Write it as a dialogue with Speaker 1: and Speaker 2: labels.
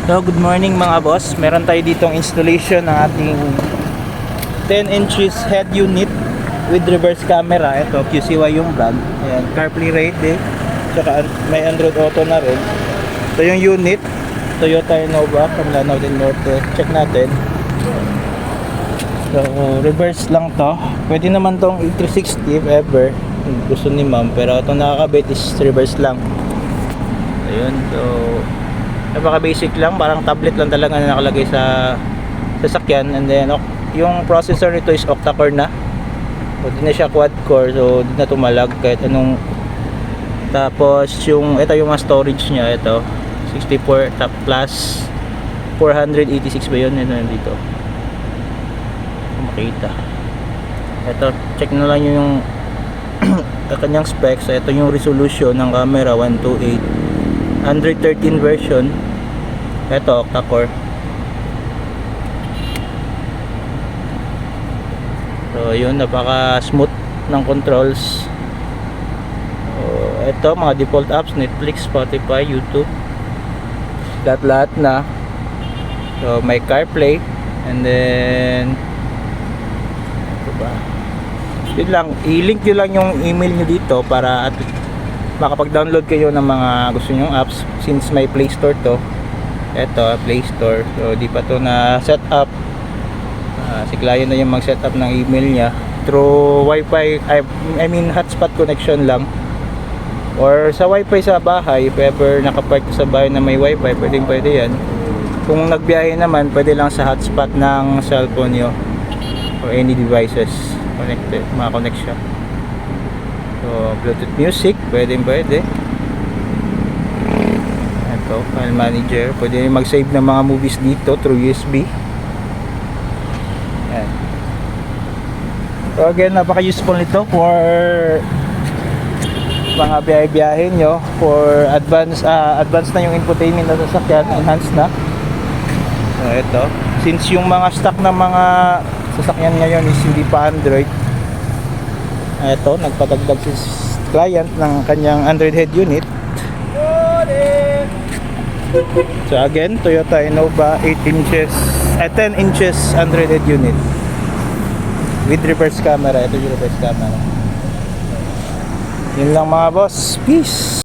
Speaker 1: So, good morning mga boss. Meron tayo ditong installation ng ating 10 inches head unit with reverse camera. Ito, QCY yung brand. Ayan, CarPlay ready. Tsaka may Android Auto na rin. Ito yung unit. Toyota Innova from Lanao del Norte. Check natin. So, reverse lang to. Pwede naman tong 360 if ever gusto ni ma'am. Pero itong nakakabit is reverse lang. Ayun, so napaka basic lang, parang tablet lang talaga na nakalagay sa sasakyan. And then yung processor nito is octa-core na, so di na siya quad-core, so di na tumalag kahit anong. Tapos yung ito yung mga storage niya, ito 64 top plus 486 ba yun? Ito dito kung makita. Ito, check na lang yung kanyang specs. Ito yung resolution ng camera, 128 113 version. Ito, octa-core. So, yun, napaka smooth ng controls. So, ito, mga default apps, Netflix, Spotify, YouTube. Lahat-lahat na. So, may CarPlay. And then, ito ba? Yun lang, i-link nyo lang yung email nyo dito para at makapag-download kayo ng mga gusto nyong apps since may Play Store to. Ito, Play Store. So, di pa to na set up. Si client na yung mag-set up ng email niya through Wi-Fi, I mean hotspot connection lang. Or sa Wi-Fi sa bahay, if ever nakapark sa bahay na may Wi-Fi, pwede yan. Kung nagbiyahe naman, pwede lang sa hotspot ng cellphone nyo or any devices connected, makakonect siya. So, Bluetooth music, pwede. Ito, file manager. Pwede mag-save ng mga movies dito through USB. Ayan. So, again, napaka-useful nito for mga biyahe-biyahe nyo. For advance na yung infotainment na sasakyan, enhanced na. So, ito. Since yung mga stock na mga sasakyan ngayon is hindi pa Android, ito, nagpadagdag si client ng kanyang Android head unit. So again, Toyota Innova 10 inches Android head unit with reverse camera. Ito yung reverse camera. Yun lang mga boss. Peace!